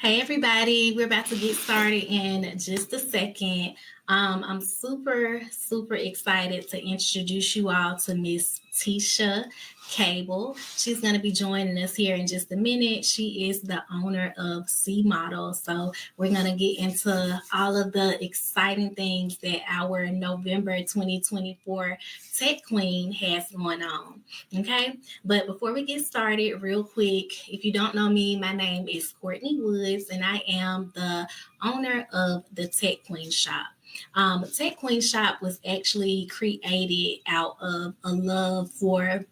Hey everybody, we're about to get started in just a second. I'm super excited to introduce you all to Miss Tesha Cable. She's going to be joining us here in just a minute. She is the owner of C Model. So we're going to get into all of the exciting things that our November 2024 Tech Queen has going on. Okay. But before we get started, real quick, if you don't know me, my name is Courtney Woods, and I am the owner of the Tech Queen Shop. Tech Queen Shop was actually created out of a love for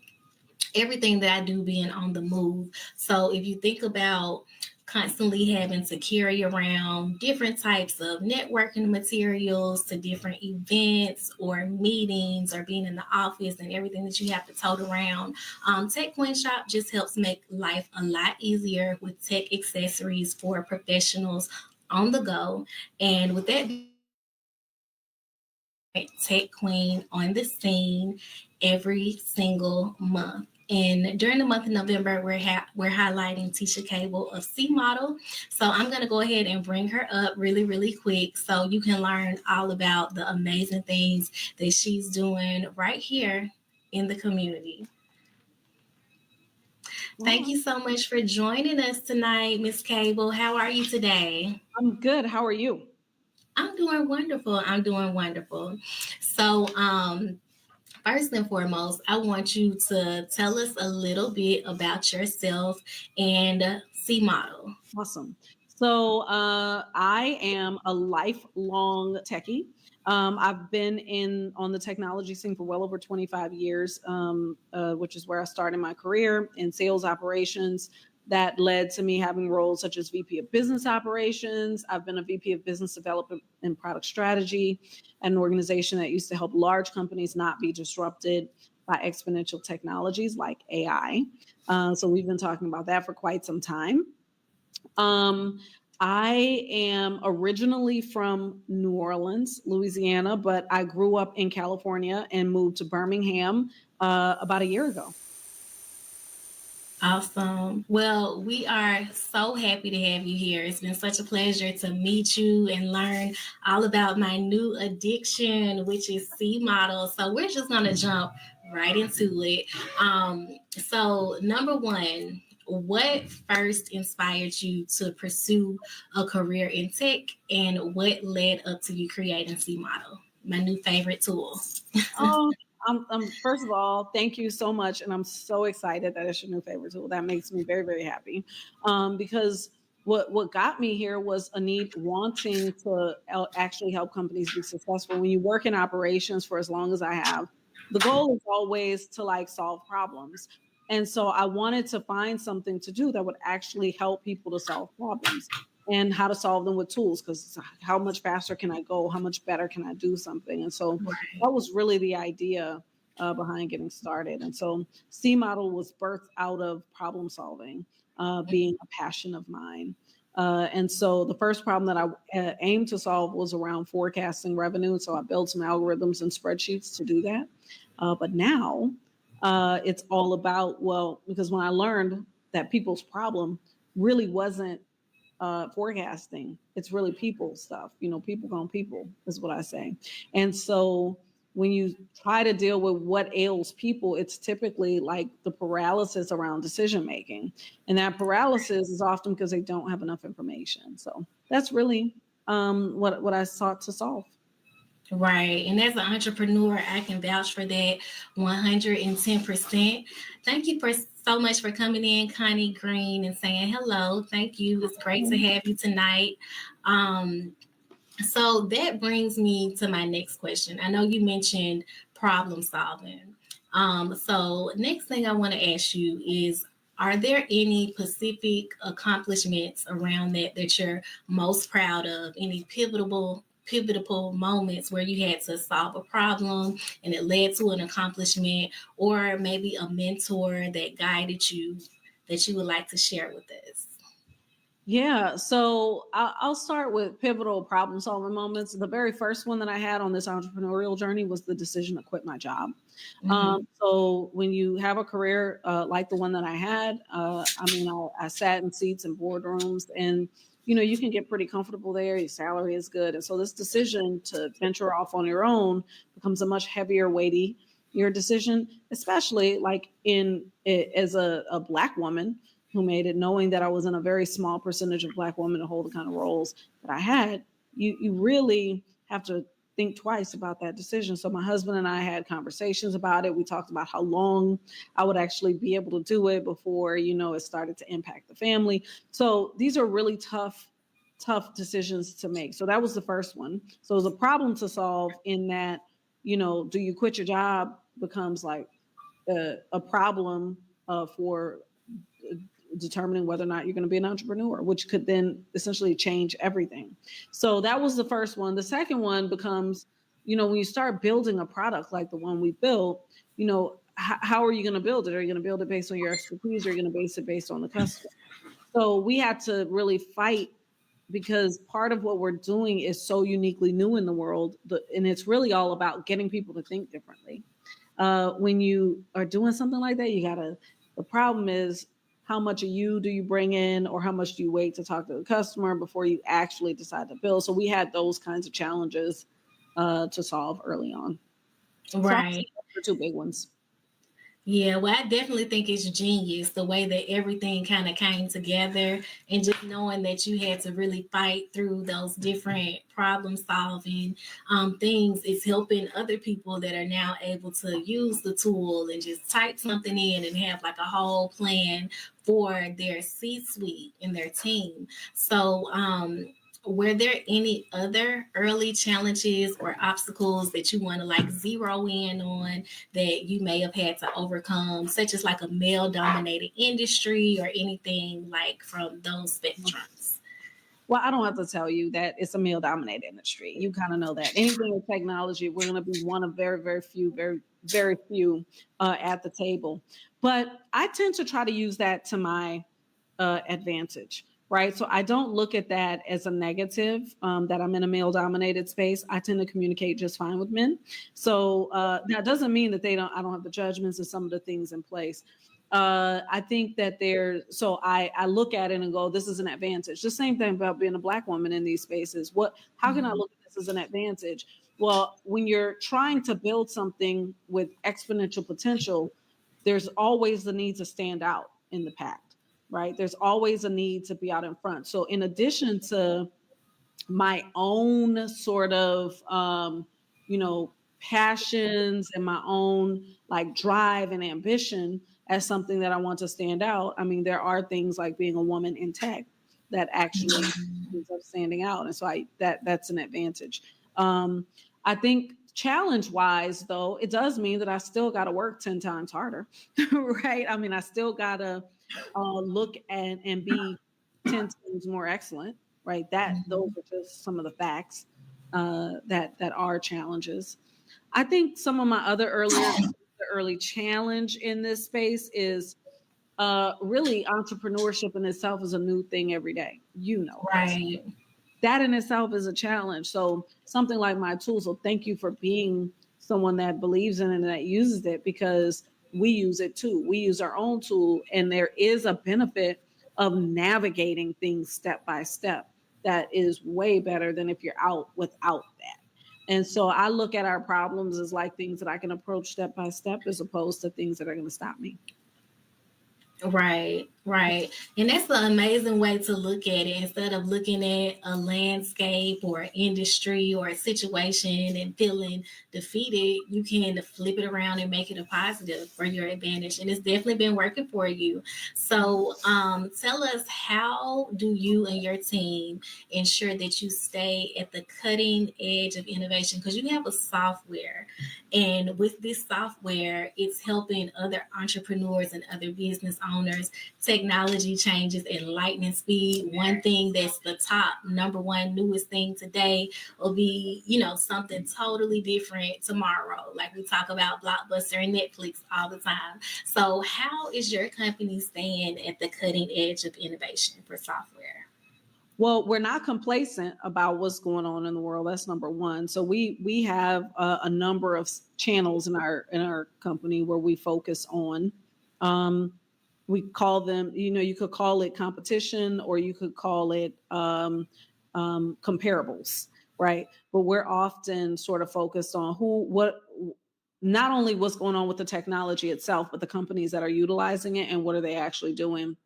everything that I do being on the move. So if you think about constantly having to carry around different types of networking materials to different events or meetings or being in the office and everything that you have to tote around. Tech Queen Shop just helps make life a lot easier with tech accessories for professionals on the go. And with that Tech Queen on the scene every single month. And during the month of November, we're highlighting Tesha Cable of C Model. So I'm going to go ahead and bring her up really quick so you can learn all about the amazing things that she's doing right here in the community. Thank you so much for joining us tonight, Miss Cable. How are you today? I'm good. How are you? I'm doing wonderful. I'm doing wonderful. So, first and foremost, I want you to tell us a little bit about yourself and C Model. Awesome. So I am a lifelong techie. I've been in on the technology scene for well over 25 years, which is where I started my career in sales operations. That led to me having roles such as VP of Business Operations. I've been a VP of Business Development and Product Strategy at an organization that used to help large companies not be disrupted by exponential technologies like AI. So we've been talking about that for quite some time. Um, I am originally from New Orleans, Louisiana, but I grew up in California and moved to Birmingham about a year ago. Awesome. Well, we are so happy to have you here. It's been such a pleasure to meet you and learn all about my new addiction, which is C Model. So we're just going to jump right into it. So, number one, what first inspired you to pursue a career in tech, and what led up to you creating C Model, my new favorite tool? Oh, first of all, thank you so much. And I'm so excited that it's your new favorite tool. That makes me very happy. Because what got me here was a need wanting to actually help companies be successful. When you work in operations for as long as I have, the goal is always to like solve problems. And so I wanted to find something to do that would actually help people to solve problems and how to solve them with tools, because how much faster can I go? How much better can I do something? And so that was really the idea behind getting started. And so C Model was birthed out of problem solving, being a passion of mine. And so the first problem that I aimed to solve was around forecasting revenue. So I built some algorithms and spreadsheets to do that. But now it's all about, well, because when I learned that people's problem really wasn't forecasting, it's really people stuff. People gone people is what I say. And so when you try to deal with what ails people, it's typically like the paralysis around decision making, and that paralysis is often because they don't have enough information. So that's really what I sought to solve. Right. And as an entrepreneur, I can vouch for that 110%. Thank you for so much for coming in, Connie Green, and saying hello. Thank you. It's great to have you tonight. So that brings me to my next question. I know you mentioned problem solving. So next thing I want to ask you is, are there any specific accomplishments around that you're most proud of? Any pivotal moments where you had to solve a problem and it led to an accomplishment, or maybe a mentor that guided you that you would like to share with us? Yeah, so I'll start with pivotal problem solving moments. The very first one that I had on this entrepreneurial journey was the decision to quit my job. Hmm. So when you have a career like the one that I had, I mean, I sat in seats in boardrooms, and you can get pretty comfortable there. Your salary is good, and so this decision to venture off on your own becomes a much heavier, weighty your decision, especially like in as a black woman who made it, knowing that I was in a very small percentage of black women to hold the kind of roles that I had. You really have to think twice about that decision. So my husband and I had conversations about it. We talked about how long I would actually be able to do it before, it started to impact the family. So these are really tough decisions to make. So that was the first one. So it was a problem to solve in that, do you quit your job becomes like a problem for determining whether or not you're going to be an entrepreneur, which could then essentially change everything. So that was the first one. The second one becomes, when you start building a product like the one we built, how are you going to build it? Are you going to build it based on your expertise? Or are you going to base it based on the customer? So we had to really fight because part of what we're doing is so uniquely new in the world, and it's really all about getting people to think differently. When you are doing something like that, the problem is how much of you do you bring in, or how much do you wait to talk to the customer before you actually decide to build? So we had those kinds of challenges to solve early on. So I would say Right. those are two big ones. Yeah, well, I definitely think it's genius the way that everything kind of came together, and just knowing that you had to really fight through those different problem solving things is helping other people that are now able to use the tool and just type something in and have like a whole plan for their C suite and their team. So, were there any other early challenges or obstacles that you want to like zero in on that you may have had to overcome, such as like a male dominated industry or anything like from those spectrums? Well, I don't have to tell you that it's a male dominated industry. You kind of know that. Anything with technology, we're going to be one of very, very few at the table. But I tend to try to use that to my advantage, right? So I don't look at that as a negative, that I'm in a male dominated space. I tend to communicate just fine with men. So that doesn't mean that I don't have the judgments and some of the things in place. I think that so I look at it and go, this is an advantage. The same thing about being a black woman in these spaces. How can I Mhm. look at this as an advantage? Well, when you're trying to build something with exponential potential, there's always the need to stand out in the pack, right? There's always a need to be out in front. So in addition to my own sort of passions and my own like drive and ambition as something that I want to stand out, I mean, there are things like being a woman in tech that actually ends up standing out, and so that's an advantage. I think challenge wise though, it does mean that I still got to work 10 times harder. Right? I mean, I still got to look and be 10 times more excellent, right? Those are just some of the facts that are challenges. I think some of my other the early challenge in this space is really entrepreneurship in itself is a new thing every day. You know this. Right. That in itself is a challenge. So something like my tool. So thank you for being someone that believes in it and that uses it, because we use it too. We use our own tool, and there is a benefit of navigating things step by step that is way better than if you're out without that. And so I look at our problems as like things that I can approach step by step as opposed to things that are going to stop me. Right, right. And that's an amazing way to look at it. Instead of looking at a landscape or an industry or a situation and feeling defeated, you can flip it around and make it a positive for your advantage. And it's definitely been working for you. So tell us, how do you and your team ensure that you stay at the cutting edge of innovation? Because you have a software, and with this software, it's helping other entrepreneurs and other business owners. Technology changes at lightning speed. One thing that's the top number one newest thing today will be, something totally different tomorrow. Like we talk about Blockbuster and Netflix all the time. So how is your company staying at the cutting edge of innovation for software? Well, we're not complacent about what's going on in the world. That's number one. So we have a number of channels in our company where we focus on. Um, we call them, you could call it competition, or you could call it comparables, right? But we're often sort of focused on not only what's going on with the technology itself, but the companies that are utilizing it and what are they actually doing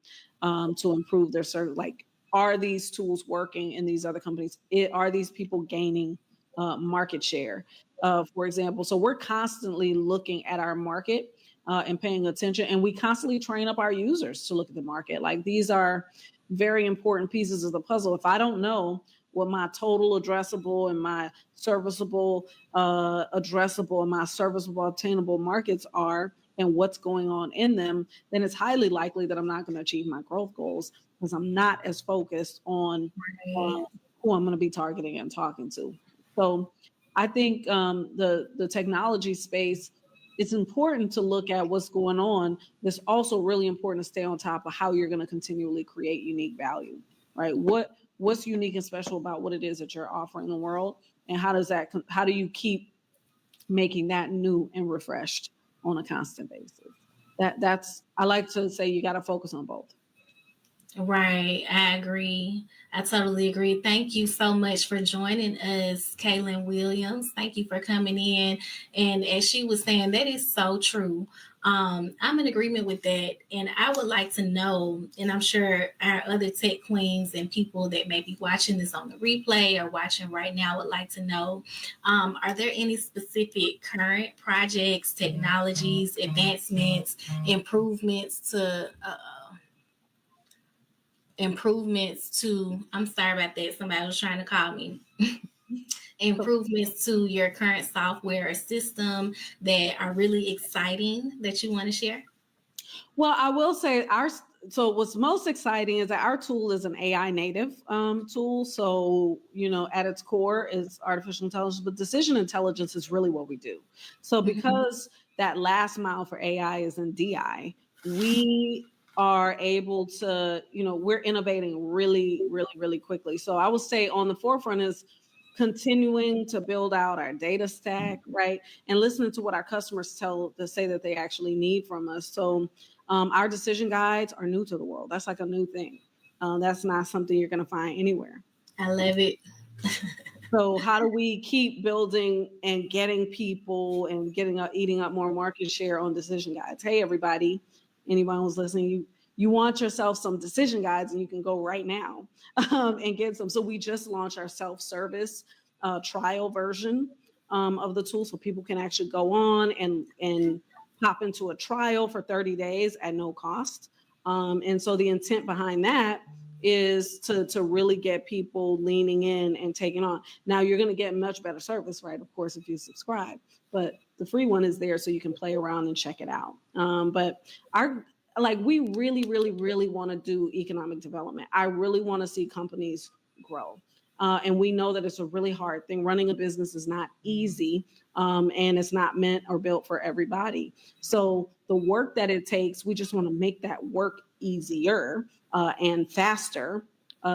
to improve their service. Like, are these tools working in these other companies? Are these people gaining market share, for example? So we're constantly looking at our market and paying attention, and we constantly train up our users to look at the market. Like, these are very important pieces of the puzzle. If I don't know what my total addressable and my serviceable addressable and my serviceable obtainable markets are and what's going on in them, then it's highly likely that I'm not going to achieve my growth goals, because I'm not as focused on Right. who I'm going to be targeting and talking to. So I think the technology space, it's important to look at what's going on. It's also really important to stay on top of how you're going to continually create unique value, right? What's unique and special about what it is that you're offering the world, and how do you keep making that new and refreshed on a constant basis? That's I like to say you got to focus on both. Right, I agree. I totally agree. Thank you so much for joining us, Kaylin Williams. Thank you for coming in. And as she was saying, that is so true. I'm in agreement with that. And I would like to know, and I'm sure our other tech queens and people that may be watching this on the replay or watching right now would like to know, are there any specific current projects, technologies, advancements, improvements to I'm sorry about that, somebody was trying to call me. Improvements to your current software or system that are really exciting that you want to share? Well, I will say so what's most exciting is that our tool is an AI native tool. So, at its core is artificial intelligence, but decision intelligence is really what we do. So because that last mile for AI is in DI, we are able to, we're innovating really, really, really quickly. So I would say on the forefront is continuing to build out our data stack, right? And listening to what our customers say that they actually need from us. So our decision guides are new to the world. That's like a new thing. That's not something you're going to find anywhere. I love it. So how do we keep building and getting people and eating up more market share on decision guides? Hey, everybody, anyone who's listening, you want yourself some decision guides, and you can go right now and get some. So we just launched our self-service trial version of the tool, so people can actually go on and hop into a trial for 30 days at no cost. And so the intent behind that is to really get people leaning in and taking on. Now you're going to get much better service, right? Of course, if you subscribe, but the free one is there so you can play around and check it out. But we really, really, really want to do economic development. I really want to see companies grow. And we know that it's a really hard thing. Running a business is not easy, and it's not meant or built for everybody. So the work that it takes, we just want to make that work easier and faster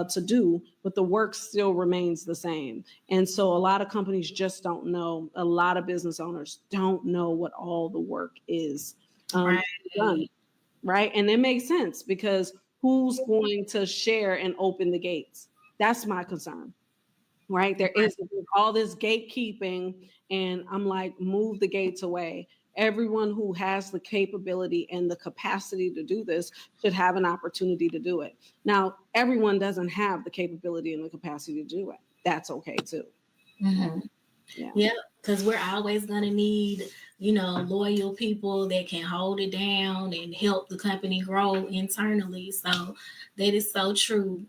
to do, but the work still remains the same. And so a lot of companies just don't know. A lot of business owners don't know what all the work is Right. done. Right. And it makes sense, because who's going to share and open the gates? That's my concern. Right. There is all this gatekeeping, and I'm like, move the gates away. Everyone who has the capability and the capacity to do this should have an opportunity to do it. Now, everyone doesn't have the capability and the capacity to do it. That's okay too. Mm-hmm. Yeah. Yep, because we're always going to need, loyal people that can hold it down and help the company grow internally. So that is so true.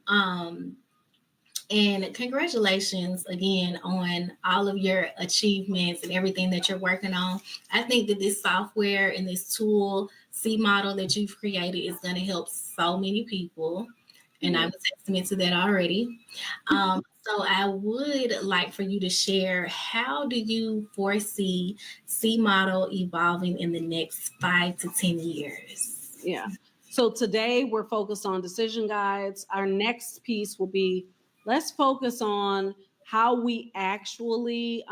And congratulations again on all of your achievements and everything that you're working on. I think that this software and this tool, C model that you've created, is going to help so many people. And I'm a testament to that already. So I would like for you to share, how do you foresee C model evolving in the next 5 to 10 years? Yeah. So today we're focused on decision guides. Our next piece will be let's focus on how we actually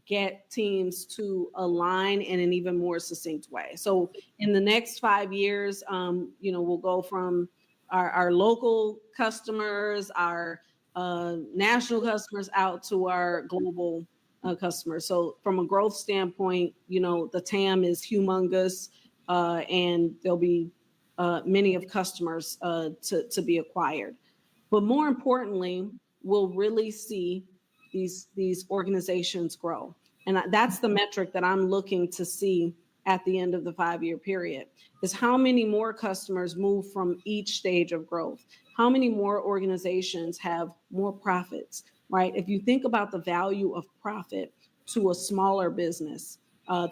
get teams to align in an even more succinct way. So in the next 5 years, we'll go from our local customers, our national customers out to our global customers. So from a growth standpoint, the TAM is humongous, and there'll be many of customers to be acquired. But more importantly, we'll really see these organizations grow. And that's the metric that I'm looking to see at the end of the 5-year period, is how many more customers move from each stage of growth. How many more organizations have more profits, right? If you think about the value of profit to a smaller business,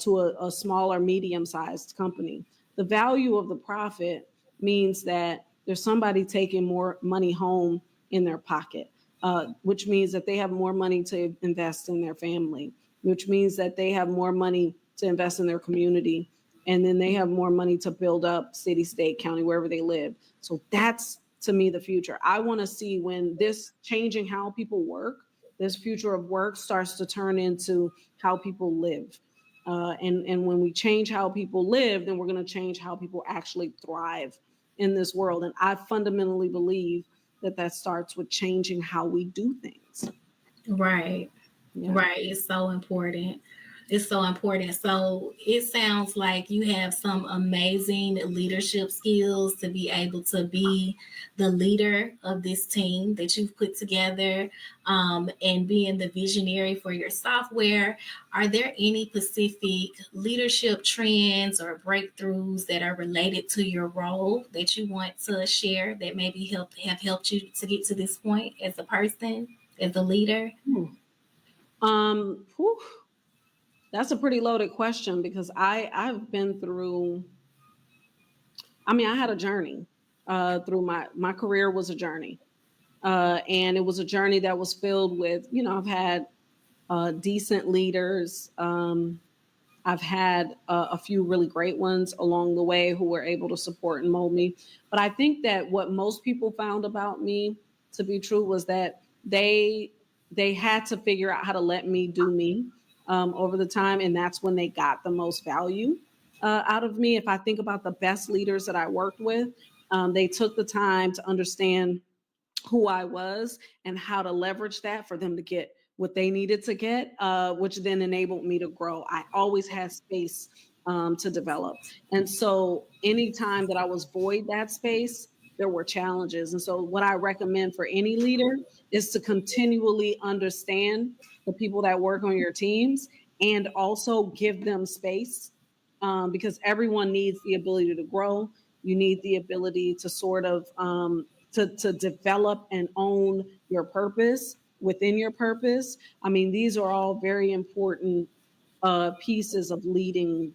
to a smaller, medium-sized company, the value of the profit means that there's somebody taking more money home in their pocket, which means that they have more money to invest in their family, which means that they have more money to invest in their community. And then they have more money to build up city, state, county, wherever they live. So that's, to me, the future. I want to see when this changing how people work, this future of work starts to turn into how people live. And when we change how people live, then we're going to change how people actually thrive in this world. And I fundamentally believe that starts with changing how we do things. Right. Yeah. Right. It's so important. It's so important. So it sounds like you have some amazing leadership skills to be able to be the leader of this team that you've put together, and being the visionary for your software. Are there any specific leadership trends or breakthroughs that are related to your role that you want to share that maybe have helped you to get to this point as a person, as a leader? Whew, that's a pretty loaded question, because I've been through. I mean, I had a journey through my career was a journey, and it was a journey that was filled with, I've had decent leaders. I've had a few really great ones along the way who were able to support and mold me. But I think that what most people found about me to be true was that they had to figure out how to let me do me over the time, and that's when they got the most value out of me. If I think about the best leaders that I worked with, they took the time to understand who I was and how to leverage that for them to get what they needed to get, which then enabled me to grow. I always had space to develop. And so anytime that I was void that space, there were challenges. And so what I recommend for any leader is to continually understand the people that work on your teams and also give them space, because everyone needs the ability to grow. You need the ability to sort of to develop and own your purpose within your purpose. I mean, these are all very important pieces of leading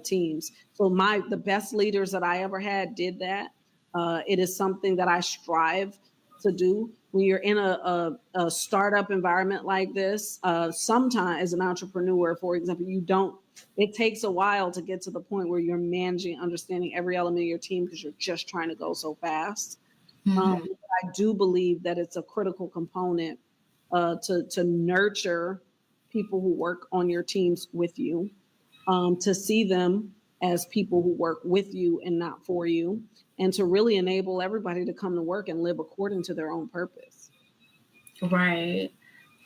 teams. So the best leaders that I ever had did that. It is something that I strive to do. When you're in a startup environment like this, sometimes as an entrepreneur, for example, it takes a while to get to the point where you're managing, understanding every element of your team, because you're just trying to go so fast. Mm-hmm. I do believe that it's a critical component to nurture people who work on your teams with you, to see them as people who work with you and not for you, and to really enable everybody to come to work and live according to their own purpose. Right.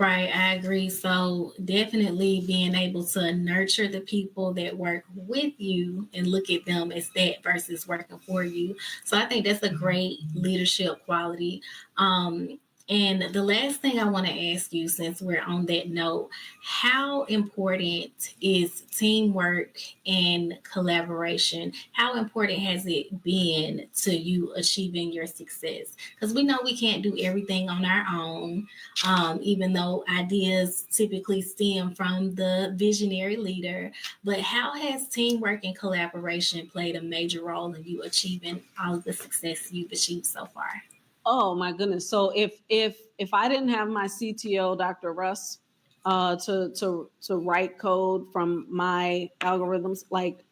Right, I agree. So definitely being able to nurture the people that work with you and look at them as that versus working for you. So I think that's a great leadership quality. And the last thing I want to ask you, since we're on that note, how important is teamwork and collaboration? How important has it been to you achieving your success? Because we know we can't do everything on our own, even though ideas typically stem from the visionary leader. But how has teamwork and collaboration played a major role in you achieving all of the success you've achieved so far? Oh my goodness! So if I didn't have my CTO, Dr. Russ, to write code from my algorithms, like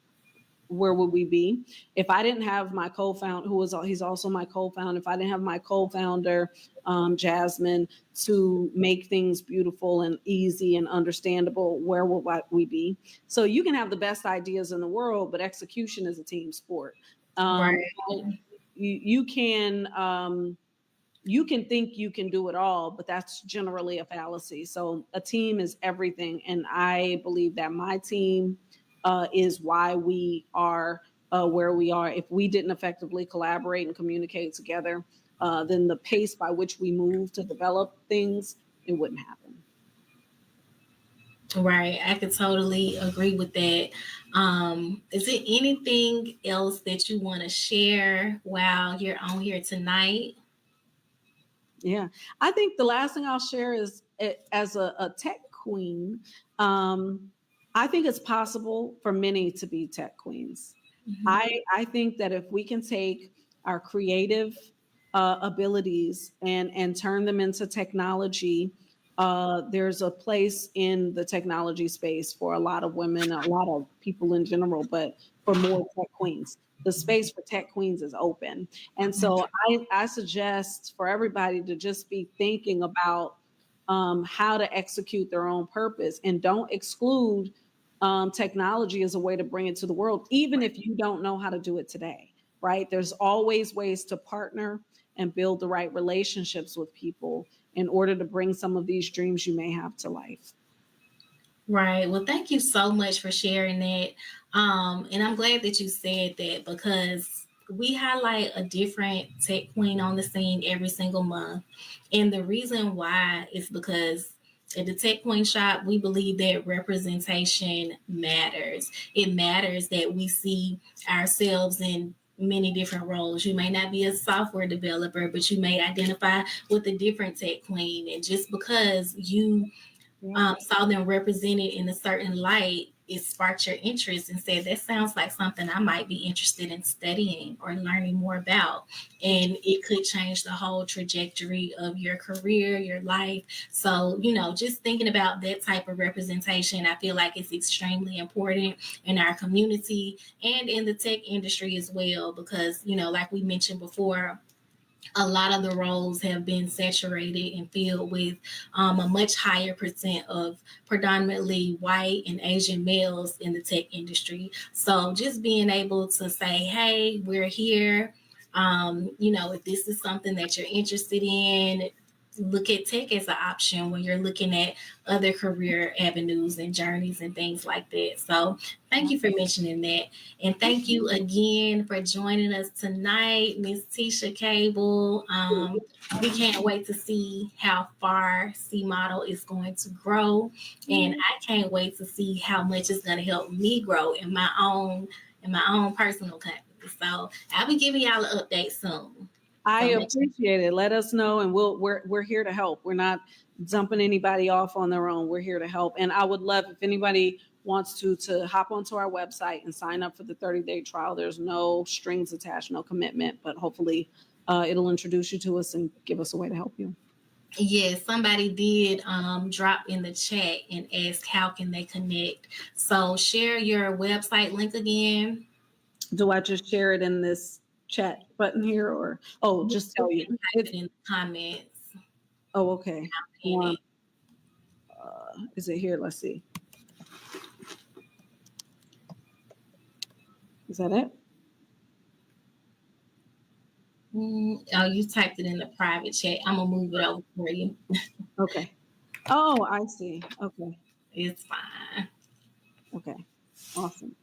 where would we be? If I didn't have my co-founder, he's also my co-founder, if I didn't have my co-founder, Jasmine, to make things beautiful and easy and understandable, where will we be? So you can have the best ideas in the world, but execution is a team sport. Right. You can you can think you can do it all, but that's generally a fallacy. So a team is everything. And I believe that my team is why we are where we are. If we didn't effectively collaborate and communicate together, then the pace by which we move to develop things, it wouldn't happen. Right. I could totally agree with that. Is there anything else that you want to share while you're on here tonight? Yeah, I think the last thing I'll share is as a tech queen, I think it's possible for many to be tech queens. Mhm. I think that if we can take our creative abilities and turn them into technology, there's a place in the technology space for a lot of women, a lot of people in general, but for more tech queens. The space for tech queens is open. And so I suggest for everybody to just be thinking about how to execute their own purpose, and don't exclude technology as a way to bring it to the world, even if you don't know how to do it today, right? There's always ways to partner and build the right relationships with people in order to bring some of these dreams you may have to life. Right. Well, thank you so much for sharing that. And I'm glad that you said that because we highlight a different tech queen on the scene every single month. And the reason why is because at the Tech Queen Shop, we believe that representation matters. It matters that we see ourselves in many different roles. You may not be a software developer, but you may identify with a different tech queen. And just because you saw them represented in a certain light, it sparked your interest and said, that sounds like something I might be interested in studying or learning more about. And it could change the whole trajectory of your career, your life. So, just thinking about that type of representation, I feel like it's extremely important in our community and in the tech industry as well, because, like we mentioned before, a lot of the roles have been saturated and filled with a much higher percent of predominantly white and Asian males in the tech industry. So just being able to say, hey, we're here. If this is something that you're interested in, look at tech as an option when you're looking at other career avenues and journeys and things like that. So thank you for mentioning that. And thank you again for joining us tonight, Miss Tesha Cable. We can't wait to see how far C Model is going to grow. And I can't wait to see how much it's going to help me grow in my own personal company. So I'll be giving y'all an update soon. I So appreciate it. Let us know, and we're here to help. We're not dumping anybody off on their own. We're here to help. And I would love if anybody wants to hop onto our website and sign up for the 30-day trial. There's no strings attached, no commitment, but hopefully it'll introduce you to us and give us a way to help you. yes, somebody did drop in the chat and ask how can they connect. So share your website link again. Do I just share it in this chat button here, or You just tell you? can type it in the comments. Oh, okay. In it. Is it here? Let's see. Is that it? Oh, you typed it in the private chat. I'm gonna move it over for you. Okay. Oh, I see. Okay. It's fine. Okay. Awesome.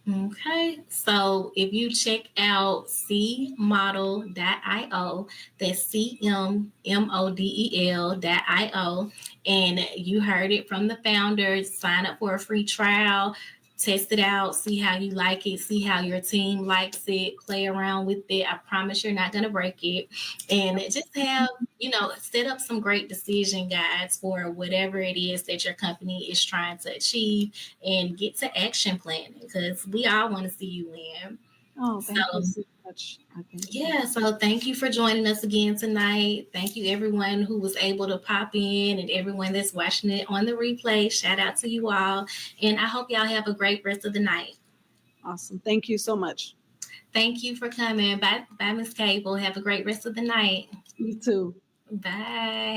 Okay, so if you check out cmodel.io, that's cmmodel.io, and you heard it from the founders, sign up for a free trial, test it out, see how you like it, see how your team likes it, play around with it. I promise you're not going to break it. And just have, set up some great decision guides for whatever it is that your company is trying to achieve, and get to action planning because we all want to see you win. Oh, thank you So so much. I thank you. yeah, so thank you for joining us again tonight. Thank you everyone who was able to pop in and everyone that's watching it on the replay. Shout out to you all. And I hope y'all have a great rest of the night. Awesome. Thank you so much. Thank you for coming. Bye, Miss Cable. Have a great rest of the night. You too. Bye.